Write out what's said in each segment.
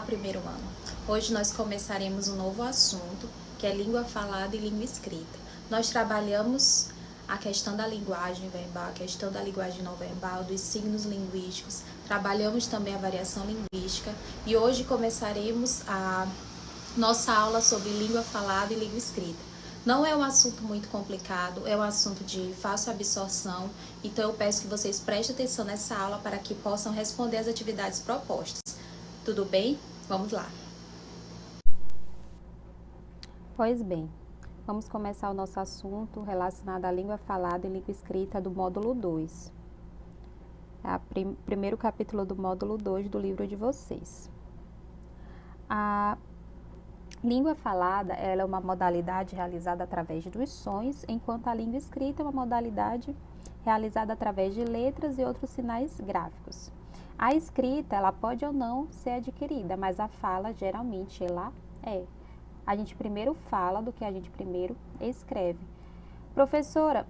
primeiro ano. Hoje nós começaremos um novo assunto, que é língua falada e língua escrita. Nós trabalhamos a questão da linguagem verbal, a questão da linguagem não verbal, dos signos linguísticos, trabalhamos também a variação linguística e hoje começaremos a nossa aula sobre língua falada e língua escrita. Não é um assunto muito complicado, é um assunto de fácil absorção, então eu peço que vocês prestem atenção nessa aula para que possam responder as atividades propostas. Tudo bem? Vamos lá! Pois bem, vamos começar o nosso assunto relacionado à língua falada e língua escrita do módulo 2. É o primeiro capítulo do módulo 2 do livro de vocês. A língua falada ela é uma modalidade realizada através dos sons, enquanto a língua escrita é uma modalidade realizada através de letras e outros sinais gráficos. A escrita ela pode ou não ser adquirida, mas a fala geralmente ela é. A gente primeiro fala do que a gente primeiro escreve. Professora,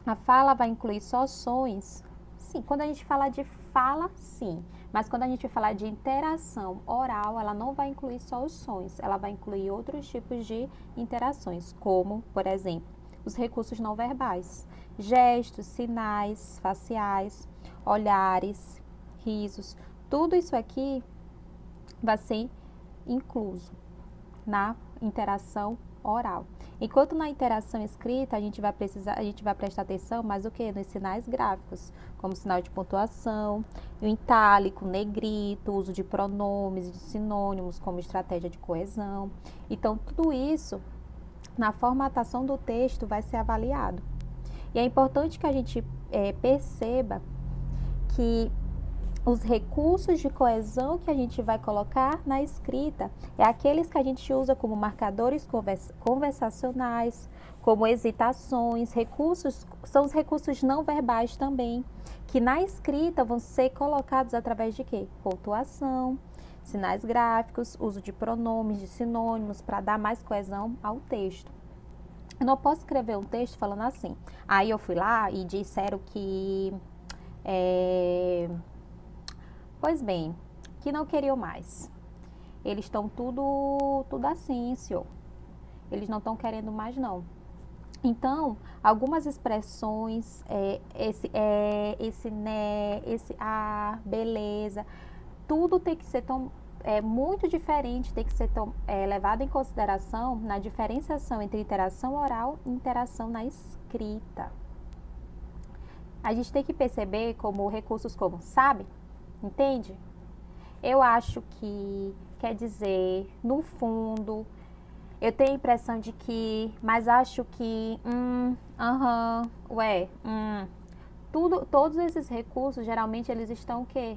a fala vai incluir só sons? Sim, quando a gente fala de fala, sim. Mas quando a gente fala de interação oral, ela não vai incluir só os sons. Ela vai incluir outros tipos de interações, como, por exemplo, os recursos não verbais. Gestos, sinais faciais, olhares, risos. Tudo isso aqui vai ser incluso na interação oral. Enquanto na interação escrita a gente vai prestar atenção mais o que? Nos sinais gráficos, como sinal de pontuação, o itálico, negrito, uso de pronomes e de sinônimos como estratégia de coesão. Então, tudo isso na formatação do texto vai ser avaliado. E é importante que a gente perceba que os recursos de coesão que a gente vai colocar na escrita é aqueles que a gente usa como marcadores conversacionais, como hesitações, são os recursos não verbais também, que na escrita vão ser colocados através de quê? Pontuação, sinais gráficos, uso de pronomes, de sinônimos, para dar mais coesão ao texto. Eu não posso escrever um texto falando assim, aí eu fui lá e disseram que pois bem, que não queriam mais. Eles estão tudo assim, senhor. Eles não estão querendo mais, não. Então, algumas expressões, esse né, esse beleza, tudo tem que ser muito diferente, tem que ser levado em consideração na diferenciação entre interação oral e interação na escrita. A gente tem que perceber como recursos como sabe, entende? Eu acho que, quer dizer, no fundo, eu tenho a impressão de que, mas acho que, todos esses recursos, geralmente, eles estão o quê?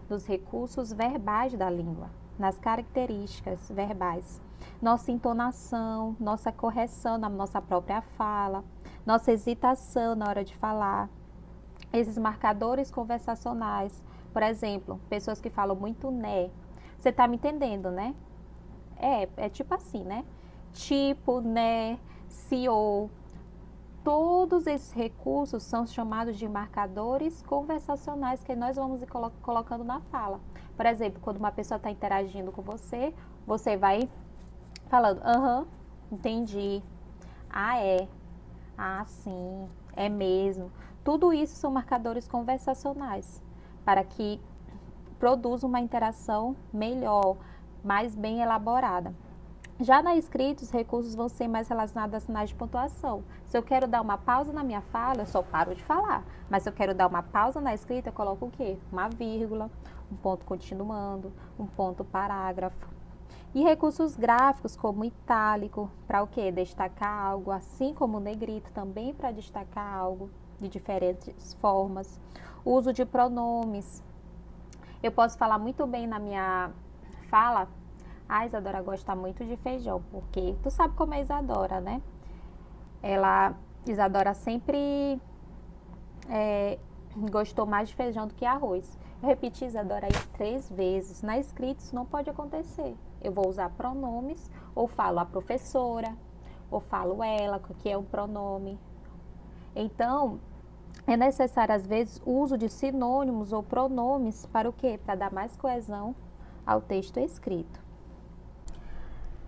Nos recursos verbais da língua, nas características verbais. Nossa entonação, nossa correção na nossa própria fala, nossa hesitação na hora de falar, esses marcadores conversacionais. Por exemplo, pessoas que falam muito né. Você tá me entendendo, né? É tipo assim, né? Tipo, né, se ou. Todos esses recursos são chamados de marcadores conversacionais que nós vamos colocando na fala. Por exemplo, quando uma pessoa está interagindo com você, você vai falando, entendi. Sim, é mesmo. Tudo isso são marcadores conversacionais para que produza uma interação melhor, mais bem elaborada. Já na escrita, os recursos vão ser mais relacionados a sinais de pontuação. Se eu quero dar uma pausa na minha fala, eu só paro de falar. Mas se eu quero dar uma pausa na escrita, eu coloco o quê? Uma vírgula, um ponto continuando, um ponto parágrafo. E recursos gráficos, como itálico, para o quê? Destacar algo, assim como o negrito, também para destacar algo de diferentes formas. O uso de pronomes. Eu posso falar muito bem na minha fala, a Isadora gosta muito de feijão, porque tu sabe como é Isadora, né? Isadora sempre gostou mais de feijão do que arroz. Eu repeti Isadora aí 3 vezes. Na escrita isso não pode acontecer. Eu vou usar pronomes, ou falo a professora, ou falo ela, que é um pronome. Então, é necessário, às vezes, o uso de sinônimos ou pronomes para o quê? Para dar mais coesão ao texto escrito.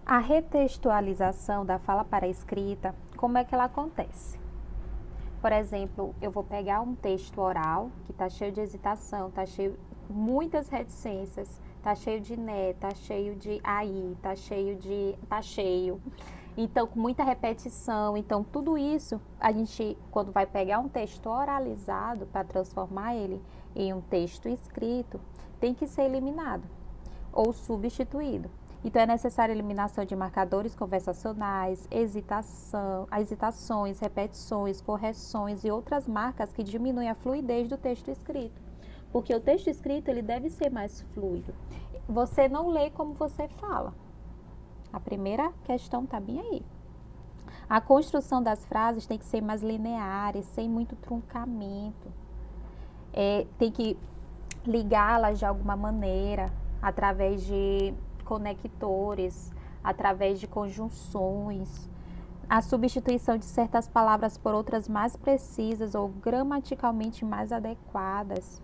A retextualização da fala para a escrita, como é que ela acontece? Por exemplo, eu vou pegar um texto oral que está cheio de hesitação, está cheio de muitas reticências, está cheio de né, está cheio de aí, está cheio de tá cheio. Então, com muita repetição. Então, tudo isso, a gente, quando vai pegar um texto oralizado para transformar ele em um texto escrito, tem que ser eliminado ou substituído. Então, é necessária a eliminação de marcadores conversacionais, hesitações, repetições, correções e outras marcas que diminuem a fluidez do texto escrito. Porque o texto escrito, ele deve ser mais fluido. Você não lê como você fala. A primeira questão está bem aí. A construção das frases tem que ser mais lineares, sem muito truncamento. Tem que ligá-las de alguma maneira, através de conectores, através de conjunções. A substituição de certas palavras por outras mais precisas ou gramaticalmente mais adequadas.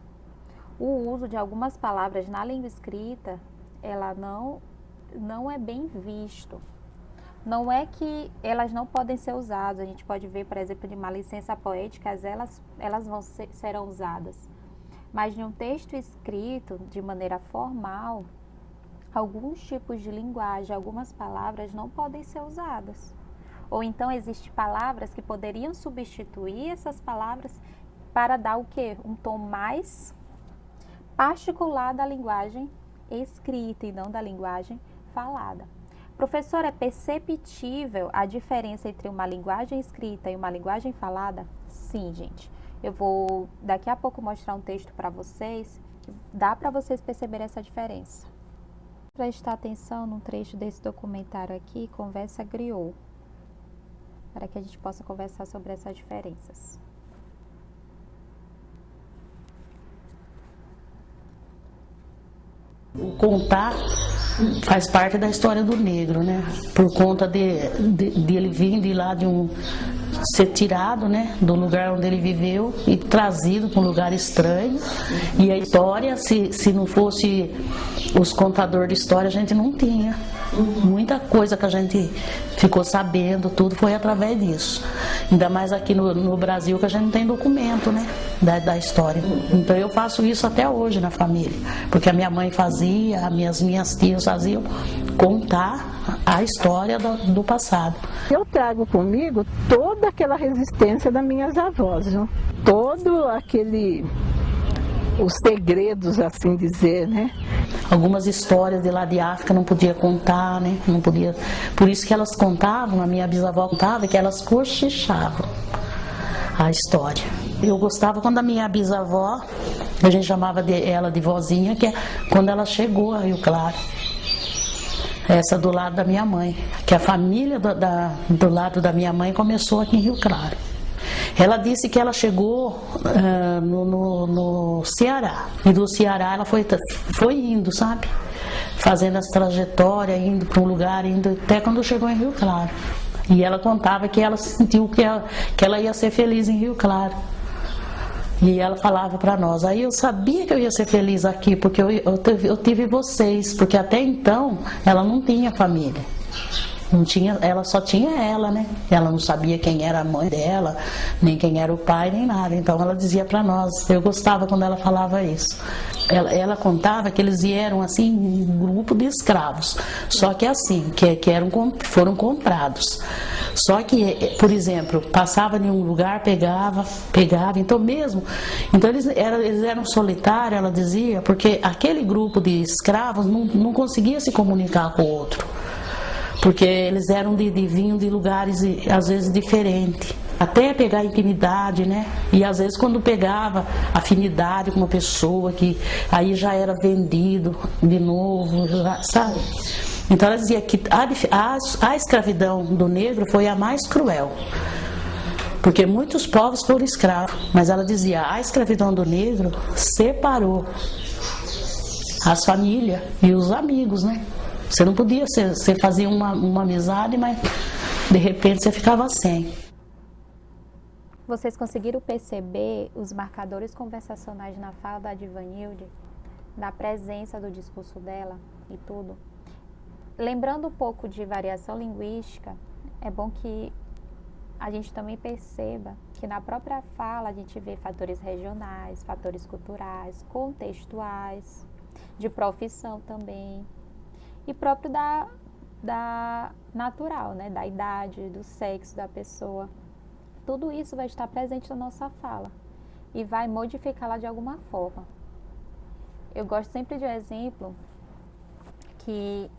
O uso de algumas palavras na língua escrita, ela não é bem visto. Não é que elas não podem ser usadas. A gente pode ver, por exemplo, de uma licença poética, elas serão usadas. Mas em um texto escrito, de maneira formal, alguns tipos de linguagem, algumas palavras não podem ser usadas. Ou então existem palavras que poderiam substituir essas palavras para dar o quê? Um tom mais particular da linguagem escrita e não da linguagem falada. Professor, é perceptível a diferença entre uma linguagem escrita e uma linguagem falada? Sim, gente. Eu vou daqui a pouco mostrar um texto para vocês, que dá para vocês perceberem essa diferença. Prestar atenção num trecho desse documentário aqui, Conversa Griot, para que a gente possa conversar sobre essas diferenças. O contar faz parte da história do negro, né? Por conta de ele vir de lá ser tirado, né, do lugar onde ele viveu e trazido para um lugar estranho. E a história, se não fosse os contadores de história, a gente não tinha. Muita coisa que a gente ficou sabendo, tudo foi através disso. Ainda mais aqui no Brasil, que a gente não tem documento, né, da história. Então eu faço isso até hoje na família, porque a minha mãe fazia, as minhas tias faziam, contar a história do passado. Eu trago comigo toda aquela resistência das minhas avós, viu? Todo aquele... os segredos, assim dizer, né? Algumas histórias de lá de África não podia contar, né? Não podia. Por isso que elas contavam, a minha bisavó contava, que elas cochichavam a história. Eu gostava quando a minha bisavó, a gente chamava ela de vozinha, que é quando ela chegou a Rio Claro. Essa do lado da minha mãe, que a família do lado da minha mãe começou aqui em Rio Claro. Ela disse que ela chegou no Ceará, e do Ceará ela foi indo, sabe? Fazendo essa trajetória, indo para um lugar, indo até quando chegou em Rio Claro. E ela contava que ela sentiu que ela ia ser feliz em Rio Claro. E ela falava para nós, aí eu sabia que eu ia ser feliz aqui, porque eu tive vocês, porque até então ela não tinha família. Não tinha, ela só tinha ela, né? Ela não sabia quem era a mãe dela, nem quem era o pai, nem nada. Então ela dizia para nós, eu gostava quando ela falava isso. Ela contava que eles vieram assim, um grupo de escravos, só que assim, foram comprados. Só que, por exemplo, passava em um lugar, pegava, então eles eram solitários, ela dizia, porque aquele grupo de escravos não conseguia se comunicar com o outro. Porque eles eram vinham de lugares, às vezes, diferentes. Até pegar intimidade, né? E às vezes quando pegava afinidade com uma pessoa, que aí já era vendido de novo, sabe? Então ela dizia que a escravidão do negro foi a mais cruel. Porque muitos povos foram escravos. Mas ela dizia, a escravidão do negro separou as famílias e os amigos, né? Você não podia, você fazia uma amizade, mas de repente você ficava sem. Vocês conseguiram perceber os marcadores conversacionais na fala da Divanilde? da presença do discurso dela e tudo. Lembrando um pouco de variação linguística, é bom que a gente também perceba que na própria fala a gente vê fatores regionais, fatores culturais, contextuais, de profissão também, e próprio da natural, né? Da idade, do sexo da pessoa. Tudo isso vai estar presente na nossa fala e vai modificá-la de alguma forma. Eu gosto sempre de um exemplo que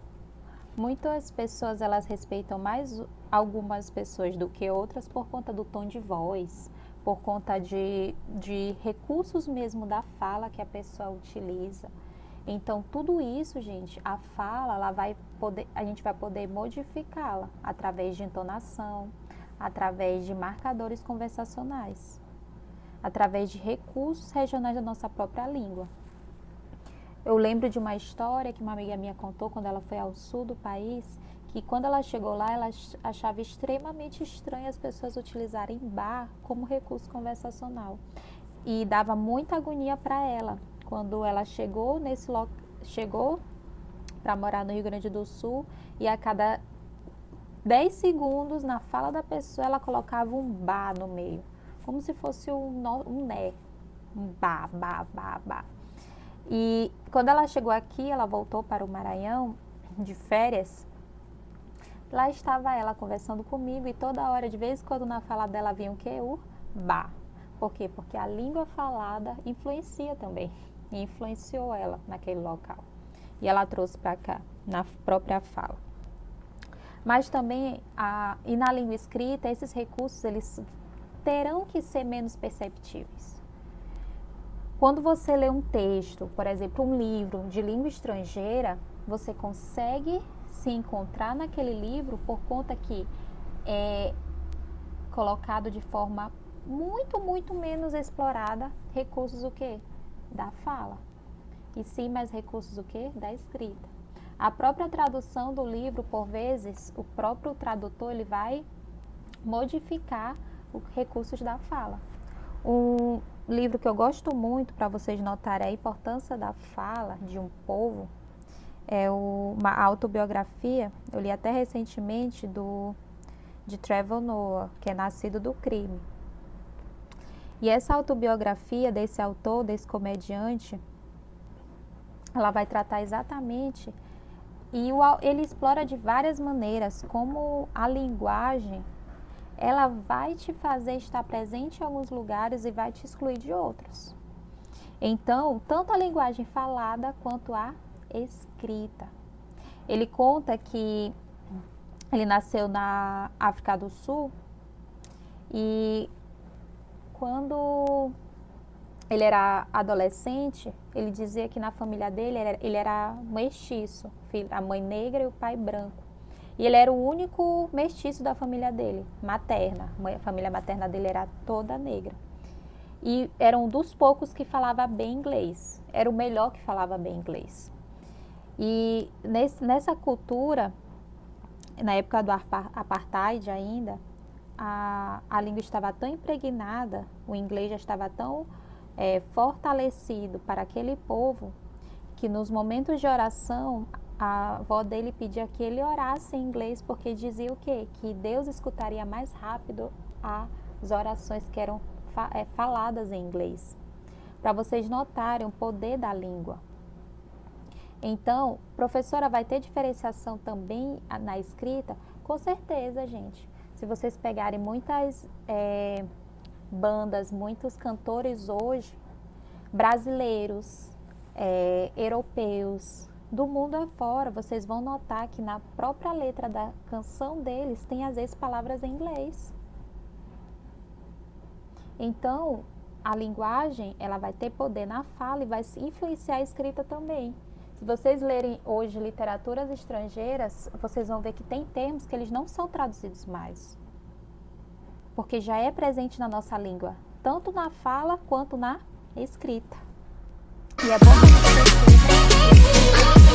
muitas pessoas elas respeitam mais algumas pessoas do que outras por conta do tom de voz, por conta de recursos mesmo da fala que a pessoa utiliza. Então, tudo isso, gente, a fala, a gente vai poder modificá-la através de entonação, através de marcadores conversacionais, através de recursos regionais da nossa própria língua. Eu lembro de uma história que uma amiga minha contou quando ela foi ao sul do país, que quando ela chegou lá, ela achava extremamente estranho as pessoas utilizarem bar como recurso conversacional. E dava muita agonia para ela. Quando ela chegou para morar no Rio Grande do Sul, e a cada 10 segundos na fala da pessoa ela colocava um bar no meio, como se fosse um né, um bar. E quando ela chegou aqui, ela voltou para o Maranhão de férias. Lá estava ela conversando comigo e toda hora, de vez em quando na fala dela vinha o quê? O bar. Por quê? Porque a língua falada influencia também. E influenciou ela naquele local. E ela trouxe para cá, na própria fala. Mas também, e na língua escrita, esses recursos, eles terão que ser menos perceptíveis. Quando você lê um texto, por exemplo, um livro de língua estrangeira, você consegue se encontrar naquele livro por conta que é colocado de forma muito menos explorada recursos o quê? Da fala. E sim mais recursos o quê? Da escrita. A própria tradução do livro, por vezes, o próprio tradutor ele vai modificar os recursos da fala. Um livro que eu gosto muito para vocês notarem a importância da fala de um povo é uma autobiografia, eu li até recentemente, de Trevor Noah, que é Nascido do Crime. E essa autobiografia desse autor, desse comediante, ela vai tratar exatamente, e ele explora de várias maneiras como a linguagem ela vai te fazer estar presente em alguns lugares e vai te excluir de outros. Então, tanto a linguagem falada quanto a escrita. Ele conta que ele nasceu na África do Sul e quando ele era adolescente, ele dizia que na família dele ele era mestiço, a mãe negra e o pai branco. E ele era o único mestiço da família dele, materna. A família materna dele era toda negra. E era um dos poucos que falava bem inglês. Era o melhor que falava bem inglês. E nessa cultura, na época do apartheid ainda, a língua estava tão impregnada, o inglês já estava tão fortalecido para aquele povo, que nos momentos de oração, a avó dele pedia que ele orasse em inglês, porque dizia o quê? Que Deus escutaria mais rápido as orações que eram faladas em inglês. Para vocês notarem o poder da língua. Então, professora, vai ter diferenciação também na escrita? Com certeza, gente. Se vocês pegarem muitas bandas, muitos cantores hoje, brasileiros, europeus, do mundo afora, vocês vão notar que na própria letra da canção deles tem às vezes palavras em inglês. Então, a linguagem, ela vai ter poder na fala e vai influenciar a escrita também. Se vocês lerem hoje literaturas estrangeiras, vocês vão ver que tem termos que eles não são traduzidos mais. Porque já é presente na nossa língua, tanto na fala quanto na escrita. E é bom que vocês